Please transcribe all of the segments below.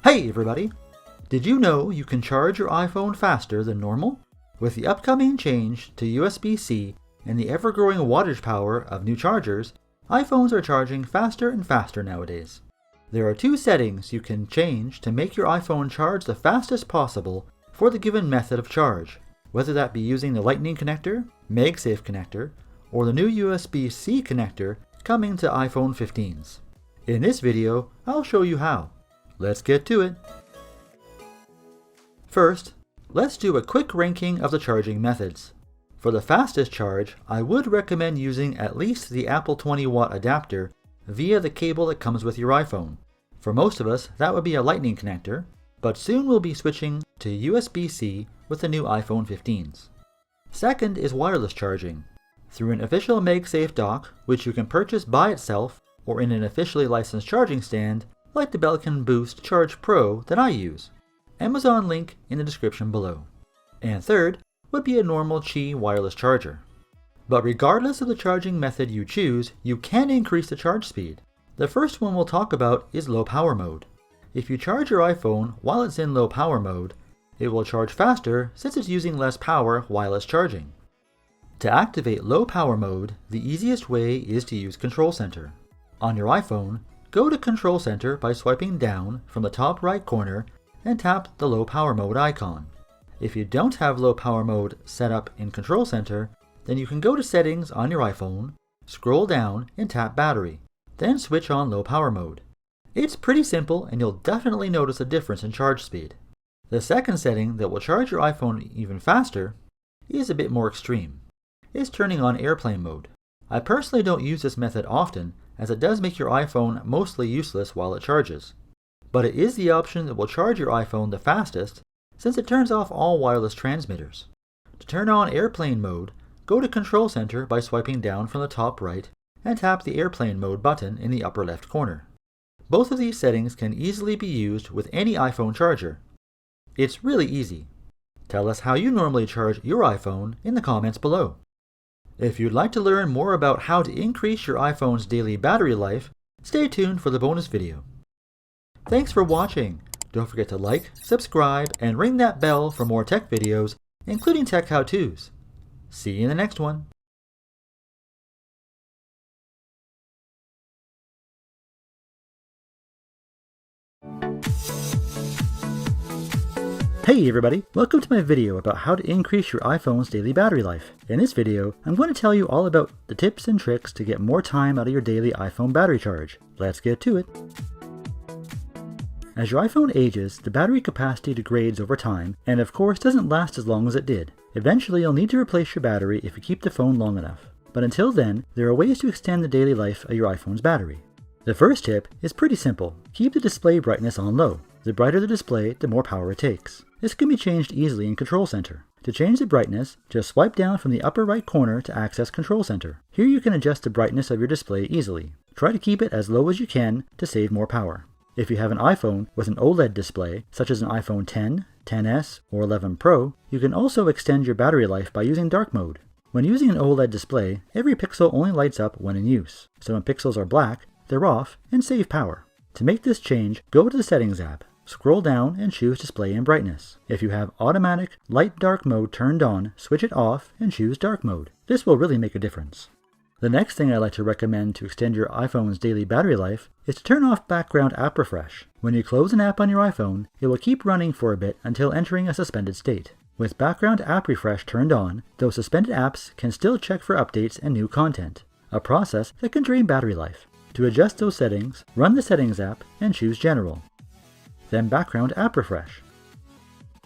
Hey everybody! Did you know you can charge your iPhone faster than normal? With the upcoming change to USB-C and the ever-growing wattage power of new chargers, iPhones are charging faster and faster nowadays. There are two settings you can change to make your iPhone charge the fastest possible for the given method of charge, whether that be using the Lightning connector, MagSafe connector, or the new USB-C connector coming to iPhone 15s. In this video, I'll show you how. Let's get to it. First, let's do a quick ranking of the charging methods. For the fastest charge, I would recommend using at least the Apple 20-watt adapter via the cable that comes with your iPhone. For most of us, that would be a Lightning connector, but soon we'll be switching to USB-C with the new iPhone 15s. Second is wireless charging. Through an official MagSafe dock, which you can purchase by itself or in an officially licensed charging stand, like the Belkin Boost Charge Pro that I use. Amazon link in the description below. And third would be a normal Qi wireless charger. But regardless of the charging method you choose, you can increase the charge speed. The first one we'll talk about is low power mode. If you charge your iPhone while it's in low power mode, it will charge faster since it's using less power while it's charging. To activate low power mode, the easiest way is to use Control Center. On your iPhone, go to Control Center by swiping down from the top right corner and tap the low power mode icon. If you don't have low power mode set up in Control Center, then you can go to Settings on your iPhone, scroll down and tap Battery, then switch on low power mode. It's pretty simple and you'll definitely notice a difference in charge speed. The second setting that will charge your iPhone even faster is a bit more extreme. It's turning on airplane mode. I personally don't use this method often as it does make your iPhone mostly useless while it charges. But it is the option that will charge your iPhone the fastest since it turns off all wireless transmitters. To turn on airplane mode, go to Control Center by swiping down from the top right and tap the airplane mode button in the upper left corner. Both of these settings can easily be used with any iPhone charger. It's really easy. Tell us how you normally charge your iPhone in the comments below. If you'd like to learn more about how to increase your iPhone's daily battery life, stay tuned for the bonus video. Thanks for watching. Don't forget to like, subscribe, and ring that bell for more tech videos, including tech how-tos. See you in the next one. Hey everybody, welcome to my video about how to increase your iPhone's daily battery life. In this video, I'm going to tell you all about the tips and tricks to get more time out of your daily iPhone battery charge. Let's get to it. As your iPhone ages, the battery capacity degrades over time and of course doesn't last as long as it did. Eventually you'll need to replace your battery if you keep the phone long enough. But until then, there are ways to extend the daily life of your iPhone's battery. The first tip is pretty simple. Keep the display brightness on low. The brighter the display, the more power it takes. This can be changed easily in Control Center. To change the brightness, just swipe down from the upper right corner to access Control Center. Here you can adjust the brightness of your display easily. Try to keep it as low as you can to save more power. If you have an iPhone with an OLED display, such as an iPhone 10, 10s, or 11 Pro, you can also extend your battery life by using dark mode. When using an OLED display, every pixel only lights up when in use. So when pixels are black, they're off and save power. To make this change, go to the Settings app. Scroll down and choose Display and Brightness. If you have automatic light dark mode turned on, switch it off and choose dark mode. This will really make a difference. The next thing I like to recommend to extend your iPhone's daily battery life is to turn off background app refresh. When you close an app on your iPhone, it will keep running for a bit until entering a suspended state. With background app refresh turned on, those suspended apps can still check for updates and new content, a process that can drain battery life. To adjust those settings, run the Settings app and choose General. Then background app refresh.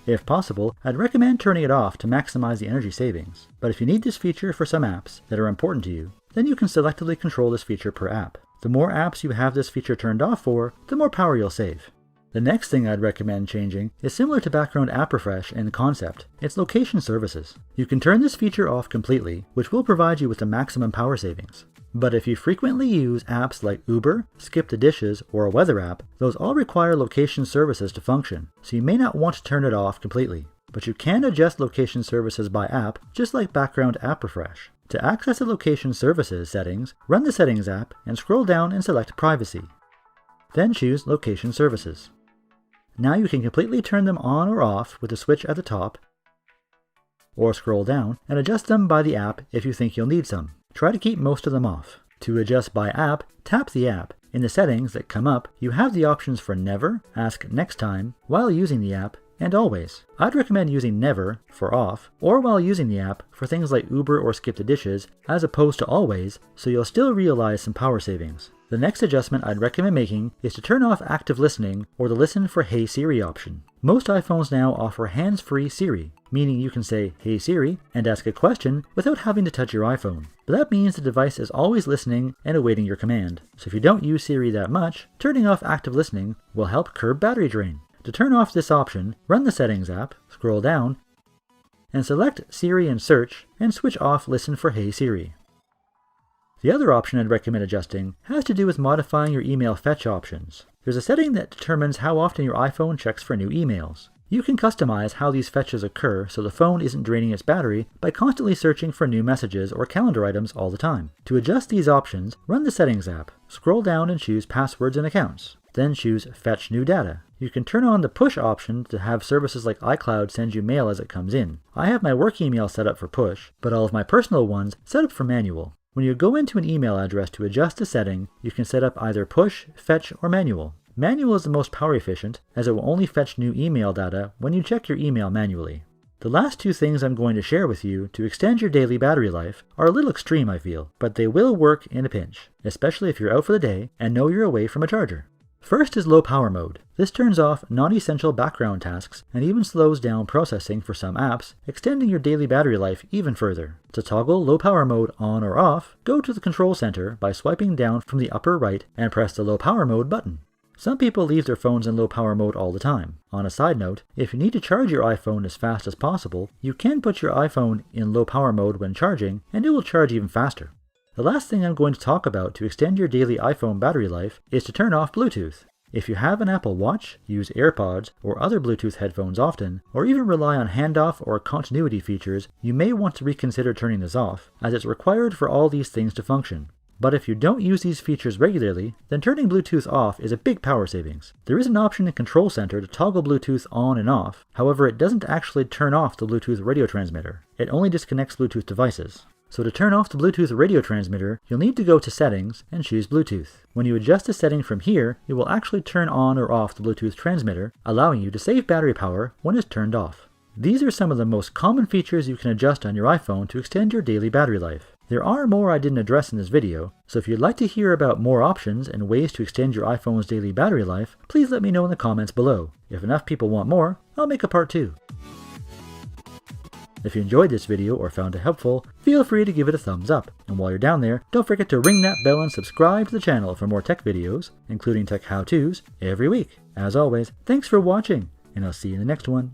If possible, I'd recommend turning it off to maximize the energy savings. But if you need this feature for some apps that are important to you, then you can selectively control this feature per app. The more apps you have this feature turned off for, the more power you'll save. The next thing I'd recommend changing is similar to background app refresh in concept. It's location services. You can turn this feature off completely, which will provide you with the maximum power savings. But if you frequently use apps like Uber, Skip the Dishes, or a weather app, those all require location services to function, so you may not want to turn it off completely. But you can adjust location services by app, just like background app refresh. To access the location services settings, run the Settings app and scroll down and select Privacy. Then choose Location Services. Now you can completely turn them on or off with the switch at the top, or scroll down and adjust them by the app if you think you'll need some. Try to keep most of them off. To adjust by app, tap the app. In the settings that come up, you have the options for never, ask next time, while using the app, and always. I'd recommend using never for off, or while using the app for things like Uber or skip the dishes, as opposed to always, so you'll still realize some power savings. The next adjustment I'd recommend making is to turn off active listening or the listen for Hey Siri option. Most iPhones now offer hands-free Siri, meaning you can say Hey Siri and ask a question without having to touch your iPhone. But that means the device is always listening and awaiting your command. So if you don't use Siri that much, turning off active listening will help curb battery drain. To turn off this option, run the Settings app, scroll down, and select Siri and Search, and switch off Listen for Hey Siri. The other option I'd recommend adjusting has to do with modifying your email fetch options. There's a setting that determines how often your iPhone checks for new emails. You can customize how these fetches occur so the phone isn't draining its battery by constantly searching for new messages or calendar items all the time. To adjust these options, run the Settings app, scroll down and choose Passwords and Accounts. Then choose Fetch New Data. You can turn on the push option to have services like iCloud send you mail as it comes in. I have my work email set up for push, but all of my personal ones set up for manual. When you go into an email address to adjust a setting, you can set up either push, fetch, or manual. Manual is the most power efficient, as it will only fetch new email data when you check your email manually. The last two things I'm going to share with you to extend your daily battery life are a little extreme, I feel, but they will work in a pinch, especially if you're out for the day and know you're away from a charger. First is low power mode. This turns off non-essential background tasks and even slows down processing for some apps, extending your daily battery life even further. To toggle low power mode on or off, go to the control center by swiping down from the upper right and press the low power mode button. Some people leave their phones in low power mode all the time. On a side note, if you need to charge your iPhone as fast as possible, you can put your iPhone in low power mode when charging, and it will charge even faster. The last thing I'm going to talk about to extend your daily iPhone battery life is to turn off Bluetooth. If you have an Apple Watch, use AirPods or other Bluetooth headphones often, or even rely on handoff or continuity features, you may want to reconsider turning this off, as it's required for all these things to function. But if you don't use these features regularly, then turning Bluetooth off is a big power savings. There is an option in Control Center to toggle Bluetooth on and off, however it doesn't actually turn off the Bluetooth radio transmitter. It only disconnects Bluetooth devices. So to turn off the Bluetooth radio transmitter, you'll need to go to Settings and choose Bluetooth. When you adjust the setting from here, it will actually turn on or off the Bluetooth transmitter, allowing you to save battery power when it's turned off. These are some of the most common features you can adjust on your iPhone to extend your daily battery life. There are more I didn't address in this video, so if you'd like to hear about more options and ways to extend your iPhone's daily battery life, please let me know in the comments below. If enough people want more, I'll make a part 2. If you enjoyed this video or found it helpful, feel free to give it a thumbs up. And while you're down there, don't forget to ring that bell and subscribe to the channel for more tech videos, including tech how-tos, every week. As always, thanks for watching, and I'll see you in the next one.